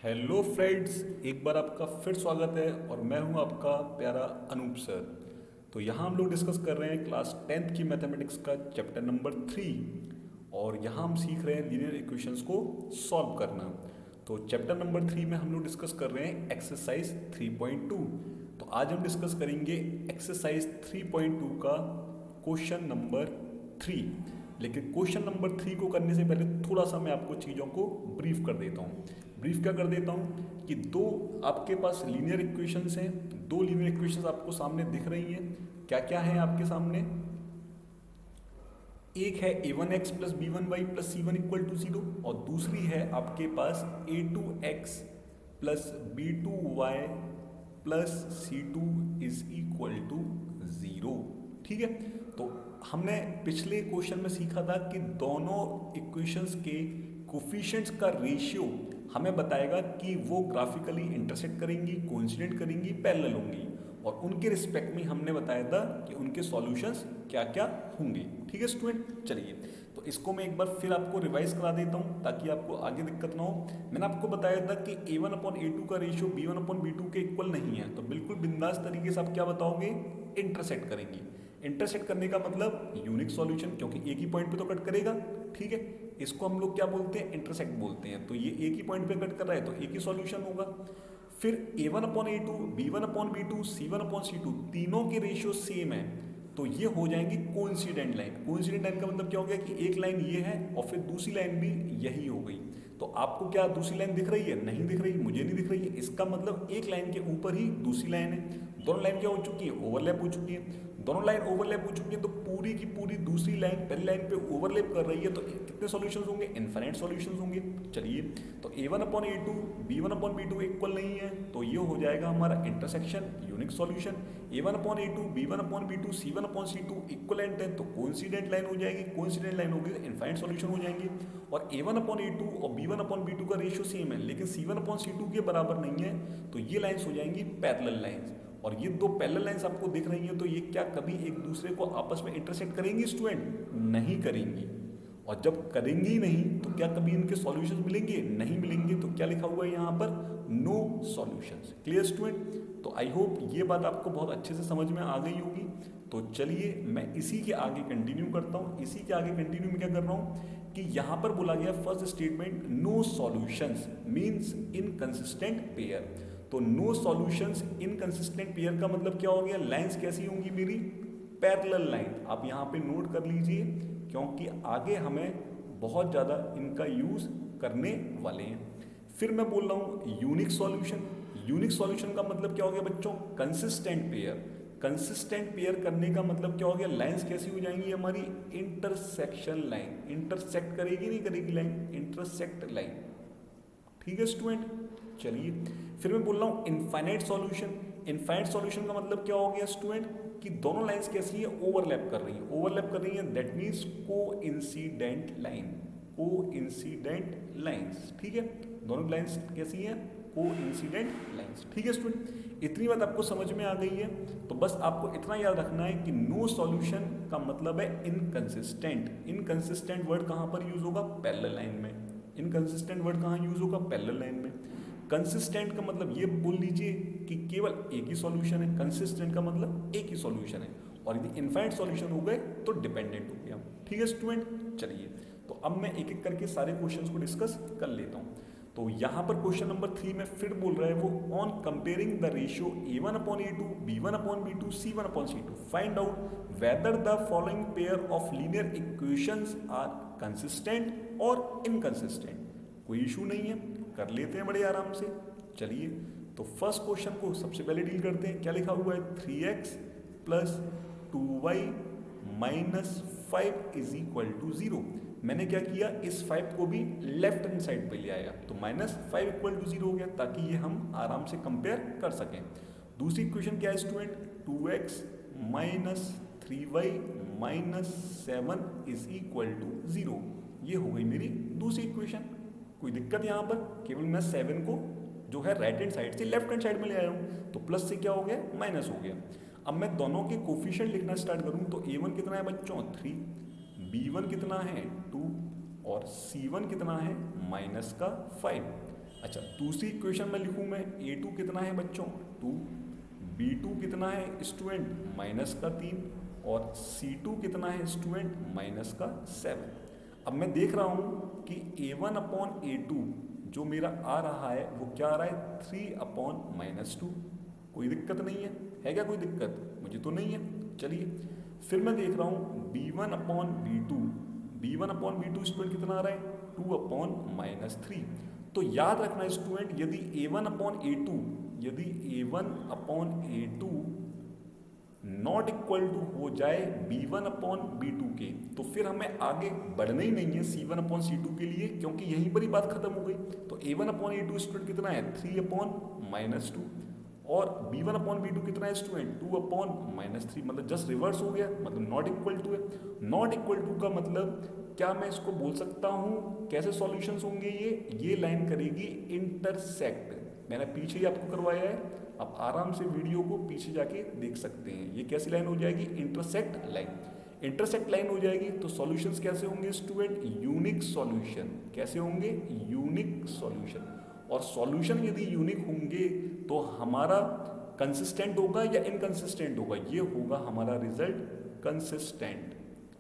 Hello friends, एक बार आपका फिर स्वागत है और मैं हूं आपका प्यारा अनूप सर। तो यहाँ हम लोग डिस्कस कर रहे हैं क्लास 10th की मैथमेटिक्स का चैप्टर नंबर 3 और यहाँ हम सीख रहे हैं लीनियर इक्वेशंस को सॉल्व करना। तो चैप्टर नंबर 3 में हम लोग डिस्कस कर रहे हैं एक्सरसाइज 3.2। तो आज हम डिस्कस करेंगे एक्सरसाइज 3.2 का क्वेश्चन नंबर 3। लेकिन क्वेश्चन नंबर 3 को करने से पहले थोड़ा सा मैं आपको चीज़ों को ब्रीफ कर देता हूँ। ब्रीफ क्या कर देता हूँ कि दो आपके पास लीनियर इक्वेशंस हैं। दो लीनियर इक्वेशंस आपको सामने दिख रही हैं। क्या क्या है आपके सामने? एक है a1x plus b1y plus c1 equal to 0 और दूसरी है आपके पास a2x plus b2y plus c2 is equal to 0। ठीक है, तो हमने पिछले क्वेश्चन में सीखा था कि दोनों इक्वेशंस के कोफिशिएंट्स का रेशियो हमें बताएगा कि वो ग्राफिकली इंटरसेक्ट करेंगी, कोइंसिडेंट करेंगी, पैरेलल होंगी। और उनके रिस्पेक्ट में हमने बताया था कि उनके सॉल्यूशंस क्या क्या होंगे। ठीक है स्टूडेंट, चलिए तो इसको मैं एक बार फिर आपको रिवाइज करा देता हूँ ताकि आपको आगे दिक्कत ना हो। मैंने आपको बताया था कि a1/a2 का रेशियो b1/b2 के इक्वल नहीं है, तो बिल्कुल बिंदास तरीके से आप क्या बताओगे? इंटरसेक्ट करेंगी। इंटरसेक्ट करने का मतलब यूनिक सॉल्यूशन, क्योंकि एक ही पॉइंट पे तो कट करेगा। ठीक है, इसको हम लोग क्या बोलते हैं? इंटरसेक्ट बोलते हैं। तो ये एक ही पॉइंट पे कट कर रहा है तो एक ही सॉल्यूशन होगा। फिर a1/a2, b1/b2, c1/c2 तीनों के रेशियो सेम है तो ये हो जाएंगी कोइंसिडेंट लाइन। कोइंसिडेंट लाइन का मतलब क्या हो गया कि एक लाइन ये है और फिर दूसरी लाइन भी यही हो गई। तो आपको क्या दूसरी लाइन दिख रही है? नहीं दिख रही, मुझे नहीं दिख रही है। इसका मतलब एक लाइन के ऊपर ही दूसरी लाइन है। दोनों लाइन क्या हो चुकी है? ओवरलैप हो चुकी है। दोनों लाइन ओवरलैप हो चुकी है तो पूरी की पूरी दूसरी लाइन पहली लाइन पे ओवरलैप कर रही है। तो कितने सॉल्यूशंस होंगे? इनफाइनाइट सॉल्यूशंस होंगे। चलिए, तो a1/a2 b1/b2 इक्वल नहीं है तो ये हो जाएगा हमारा intersection, unique solution. a1/a2 b1/b2 c1/c2 equivalent है तो कोइंसिडेंट लाइन हो जाएगी। कोइंसिडेंट लाइन होगी तो इनफाइनाइट सॉल्यूशन हो जाएंगे। और a1/a2 और b1/b2 का रेशियो सेम है लेकिन c1/c2 के बराबर नहीं है तो ये लाइन्स हो जाएंगी पैरेलल लाइन्स। और ये दो पैरेलल लाइंस आपको दिख रही हैं तो ये क्या कभी एक दूसरे को आपस में इंटरसेक्ट करेंगी स्टूडेंट? नहीं करेंगी। और जब करेंगी ही नहीं तो क्या कभी इनके सॉल्यूशंस मिलेंगे? नहीं मिलेंगे। तो क्या लिखा हुआ है यहाँ पर? No solutions. Clear student? तो आई होप ये बात आपको बहुत अच्छे से समझ में आ गई होगी। तो चलिए मैं इसी के आगे कंटिन्यू करता हूँ। इसी के आगे कंटिन्यू में क्या कर रहा हूँ कि यहाँ पर बोला गया first statement no solutions means inconsistent pair. तो नो सॉल्यूशंस इनकंसिस्टेंट पेयर का मतलब क्या हो गया? लाइंस कैसी होंगी मेरी? Parallel line. आप यहाँ पे नोट कर लीजिए क्योंकि आगे हमें बहुत ज़्यादा इनका यूज़ करने वाले हैं। फिर मैं बोल रहा हूँ यूनिक सॉल्यूशन। यूनिक सॉल्यूशन का मतलब क्या हो गया बच्चों? Consistent pair. कंसिस्टेंट पेयर करने का मतलब क्या हो गया? लाइंस कैसी हो जाएंगी हमारी? Intersection line. इंटरसेक्ट करेगी नहीं करेगी लाइन? Intersect line. ठीक है स्टूडेंट, चलिए फिर मैं बोल रहा हूँ इनफाइनाइट सॉल्यूशन। इनफाइनाइट सॉल्यूशन का मतलब क्या हो गया स्टूडेंट कि दोनों लाइंस कैसी है? ओवरलैप कर रही है। ओवरलैप कर रही है that means coincident line. Coincident lines. ठीक है, दोनों लाइंस कैसी हैं? Coincident lines. ठीक है स्टूडेंट, इतनी बात आपको समझ में आ गई है। तो बस आपको इतना याद रखना है कि नो सॉल्यूशन का मतलब है इनकंसिस्टेंट। इनकंसिस्टेंट वर्ड कहाँ पर यूज होगा? पैरेलल लाइन में। इनकंसिस्टेंट वर्ड कहाँ यूज होगा? पैरेलल लाइन में। कंसिस्टेंट का मतलब ये बोल लीजिए कि केवल एक ही सॉल्यूशन है। कंसिस्टेंट का मतलब एक ही सॉल्यूशन है। और यदि इनफाइनाइट सॉल्यूशन हो गए तो डिपेंडेंट हो गया। ठीक है स्टूडेंट, चलिए तो अब मैं एक एक करके सारे क्वेश्चंस को डिस्कस कर लेता हूँ। तो यहाँ पर क्वेश्चन नंबर 3 में फिर बोल रहा है वो on comparing the ratio a1/a2 b1/b2 c1/c2 find out whether the following pair of linear equations are consistent or inconsistent. कोई इशू नहीं है, कर लेते हैं बड़े आराम से। चलिए तो फर्स्ट क्वेश्चन को सबसे पहले डील करते हैं। क्या लिखा हुआ है? 3x plus 2y minus 5 is equal to 0। मैंने क्या किया? इस 5 को भी लेफ्ट हैंड साइड पे ले आया तो -5 इक्वल टू 0 हो गया ताकि ये हम आराम से कंपेयर कर सकें। दूसरी इक्वेशन क्या है student? 2x minus 3y minus 7 is equal to 0। ये हो गई मेरी दूसरी इक्वेशन। कोई दिक्कत यहाँ पर? केवल मैं 7 को जो है राइट हैंड साइड से लेफ्ट हैंड साइड में ले आया हूँ तो प्लस से क्या हो गया? माइनस हो गया। अब मैं दोनों के कोफिशिएंट लिखना स्टार्ट करूँ तो a1 कितना है बच्चों? 3, b1 कितना है? 2 और c1 कितना है? -5। अच्छा, दूसरी इक्वेशन में लिखूँ मैं A2 कितना है बच्चों 2, B2 कितना है स्टूडेंट -3 और C2 कितना है स्टूडेंट -7। अब मैं देख रहा हूँ कि A1/A2 जो मेरा आ रहा है वो क्या आ रहा है 3/-2। कोई दिक्कत नहीं है क्या कोई दिक्कत? मुझे तो नहीं है। चलिए फिर मैं देख रहा हूँ B1/B2 स्टूडेंट कितना आ रहा है 2/-3। तो याद रखना स्टूडेंट यदि A1/A2 नॉट इक्वल टू हो जाए B1/B2 के, तो फिर हमें आगे बढ़ना ही नहीं है C1/C2 के लिए, क्योंकि यहीं पर ही बात खत्म हो गई। तो A1/A2 स्टूडेंट कितना है 3/-2 और B1/B2 कितना है स्टूडेंट 2/-3, मतलब जस्ट रिवर्स हो गया, मतलब नॉट इक्वल टू है। नॉट इक्वल टू का मतलब क्या मैं इसको बोल सकता हूँ कैसे सॉल्यूशंस होंगे? ये लाइन करेगी इंटरसेक्ट। मैंने पीछे ही आपको करवाया है, आप आराम से वीडियो को पीछे जाके देख सकते हैं। ये कैसी लाइन हो जाएगी? Intersect line. इंटरसेक्ट लाइन हो जाएगी तो सॉल्यूशंस कैसे होंगे स्टूडेंट? Unique solution. कैसे होंगे? Unique solution. और सॉल्यूशन यदि यूनिक होंगे तो हमारा कंसिस्टेंट होगा या इनकंसिस्टेंट होगा? ये होगा हमारा रिजल्ट कंसिस्टेंट।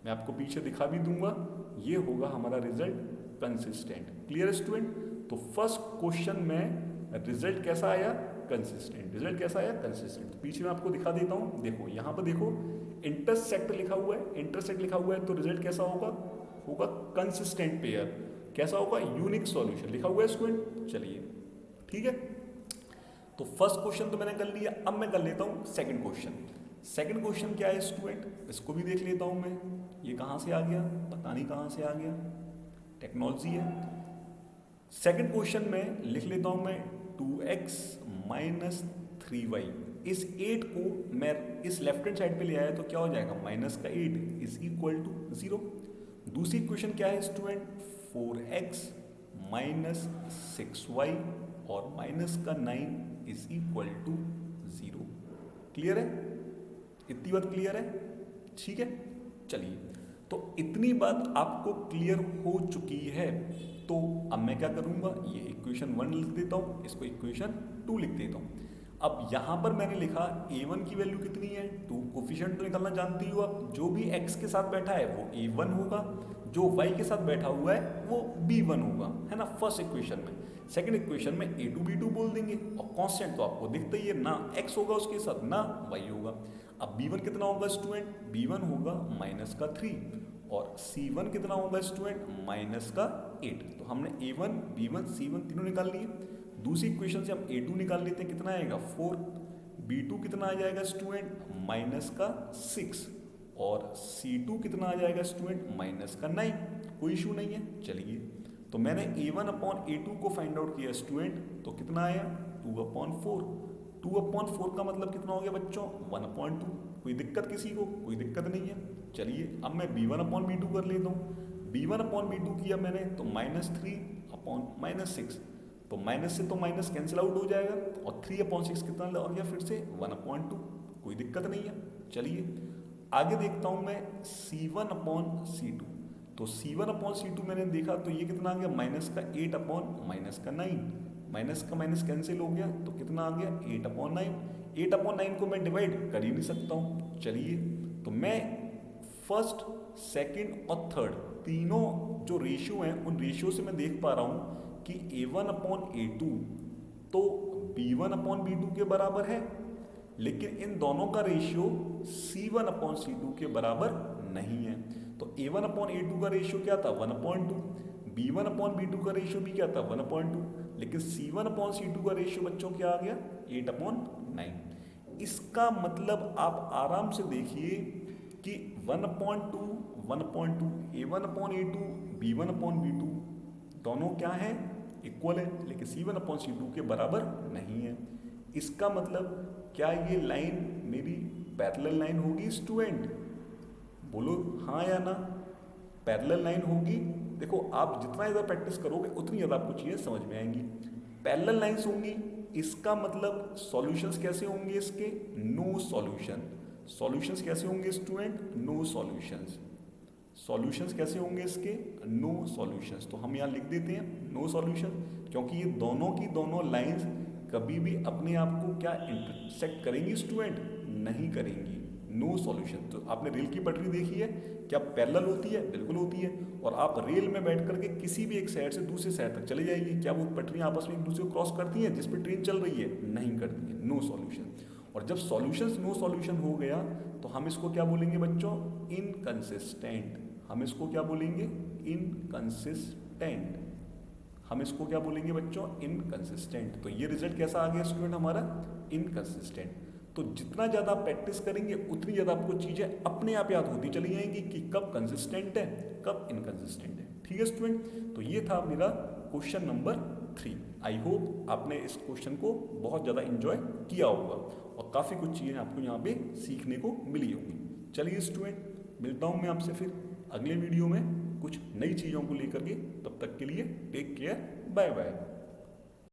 मैं आपको पीछे दिखा भी दूंगा, ये होगा हमारा रिजल्ट कंसिस्टेंट। Clear student? तो फर्स्ट क्वेश्चन में रिजल्ट कैसा आया? कंसिस्टेंट। रिजल्ट कैसा आया? कंसिस्टेंट। तो पीछे मैं आपको दिखा देता हूं, देखो यहां पर देखो इंटरसेक्ट लिखा हुआ है, इंटरसेक्ट लिखा हुआ है तो रिजल्ट कैसा होगा? होगा कंसिस्टेंट पेयर। कैसा होगा? यूनिक सॉल्यूशन लिखा हुआ है स्टूडेंट। चलिए ठीक है, तो फर्स्ट क्वेश्चन तो मैंने कर लिया। अब मैं कर लेता हूं सेकंड क्वेश्चन। सेकंड क्वेश्चन क्या है स्टूडेंट? इसको भी देख लेता हूं मैं। ये कहां से आ गया? पता नहीं कहां से आ गया, टेक्नोलॉजी है। सेकंड क्वेश्चन में लिख लेता हूं मैं 2x - 3y। इस 8 को मैं इस लेफ्ट हैंड साइड पे ले आया तो क्या हो जाएगा? -8 इज इक्वल टू 0। दूसरी क्वेश्चन क्या है स्टूडेंट? 4x - 6y और -9 इज इक्वल टू 0। क्लियर है? इतनी बात क्लियर है? ठीक है, चलिए तो इतनी बात आपको क्लियर हो चुकी है। तो अब मैं क्या करूंगा, ये इक्वेशन 1 लिख देता हूं, इसको इक्वेशन 2 लिख देता हूं। अब यहां पर मैंने लिखा a1 की वैल्यू कितनी है 2। कोफिशिएंट तो निकालना जानती हो आप, जो भी x के साथ बैठा है वो a1 होगा, जो y के साथ बैठा हुआ है वो b1 होगा, है ना, फर्स्ट इक्वेशन में। सेकंड इक्वेशन में a2 b2 बोल देंगे और कांस्टेंट तो आपको दिखता ही है, ना x होगा उसके साथ ना y होगा। अब b1 कितना होगा स्टूडेंट? b1 होगा -3 और c1 कितना होगा स्टूडेंट? -8। तो हमने a1 b1 c1 तीनों निकाल लिए। दूसरी इक्वेशन से हम a2 निकाल लेते हैं, कितना आएगा 4। b2 कितना आ जाएगा स्टूडेंट? -6 और c2 कितना आ जाएगा स्टूडेंट? -9। कोई इशू नहीं है। चलिए तो मैंने a1/a2 को फाइंड आउट किया स्टूडेंट, तो कितना आया 2/4। 2/4 का मतलब कितना हो गया बच्चों? 1/2। कोई दिक्कत किसी को? कोई दिक्कत नहीं है। चलिए अब मैं b1/b2 कर लेता हूँ। b1/b2 किया मैंने तो -3/-6, तो माइनस से तो माइनस कैंसिल आउट हो जाएगा और 3/6 कितना लग गया फिर से 1/2। कोई दिक्कत नहीं है। चलिए आगे देखता हूँ मैं c1/c2। तो c1/c2 मैंने देखा तो ये कितना आ गया -8/-9। माइनस का माइनस कैंसिल हो गया तो कितना आ गया 8/9। 8/9 को मैं डिवाइड कर ही नहीं सकता हूँ। चलिए तो मैं फर्स्ट सेकंड और थर्ड तीनों जो रेशियो हैं उन रेशियो से मैं देख पा रहा हूँ कि a1/a2 तो b1/b2 के बराबर है, लेकिन इन दोनों का रेशियो c1/c2 के बराबर नहीं है। तो a1/a2 का रेशियो क्या था 1/2, b1/b2 का रेशियो भी क्या था 1/2, लेकिन c1/c2 का रेशियो बच्चों क्या आ गया 8/9। इसका मतलब आप आराम से देखिए कि 1/2 1/2 a1/a2 b1/b2 दोनों क्या है इक्वल है, लेकिन c1/c2 के बराबर नहीं है। इसका मतलब क्या ये लाइन मेरी पैरेलल लाइन होगी स्टूडेंट? बोलो हाँ या ना, पैरेलल लाइन होगी। देखो आप जितना ज़्यादा प्रैक्टिस करोगे उतनी ज़्यादा आपको चीज़ें समझ में आएंगी। पैरेलल लाइंस होंगी, इसका मतलब सॉल्यूशंस कैसे होंगे इसके? No solution. सॉल्यूशंस कैसे होंगे स्टूडेंट? No solutions. सॉल्यूशंस कैसे होंगे इसके? No solutions. तो हम यहाँ लिख देते हैं नो सॉल्यूशन, क्योंकि ये दोनों की दोनों लाइंस कभी भी अपने आप को क्या इंटरसेक्ट करेंगी स्टूडेंट? नहीं करेंगी, नो सॉल्यूशन। तो आपने रेल की पटरी देखी है, क्या पैरेलल होती है? बिल्कुल होती है। और आप रेल में बैठ करके किसी भी एक साइड से दूसरे साइड तक चले जाइए, क्या वो पटरियां आपस में एक दूसरे को क्रॉस करती हैं जिस पे ट्रेन चल रही है? नहीं करती है, नो सॉल्यूशन। और जब सॉल्यूशन नो सॉल्यूशन हो गया तो हम इसको क्या बोलेंगे बच्चों? इनकंसिस्टेंट। हम इसको क्या बोलेंगे? इनकंसिस्टेंट। हम इसको क्या बोलेंगे बच्चों? इनकंसिस्टेंट। तो ये रिजल्ट कैसा आ गया स्टूडेंट हमारा? इनकंसिस्टेंट। तो जितना ज़्यादा प्रैक्टिस करेंगे उतनी ज़्यादा आपको चीज़ें अपने आप याद होती चली जाएंगी कि कब कंसिस्टेंट है, कब इनकंसिस्टेंट है। ठीक है स्टूडेंट, तो ये था मेरा क्वेश्चन नंबर 3। आई होप आपने इस क्वेश्चन को बहुत ज़्यादा इंजॉय किया होगा और काफ़ी कुछ चीज़ें आपको यहाँ पे सीखने को मिली होंगी। चलिए स्टूडेंट, मिलता हूँ मैं आपसे फिर अगले वीडियो में कुछ नई चीज़ों को लेकर के। तब तक के लिए टेक केयर, बाय बाय।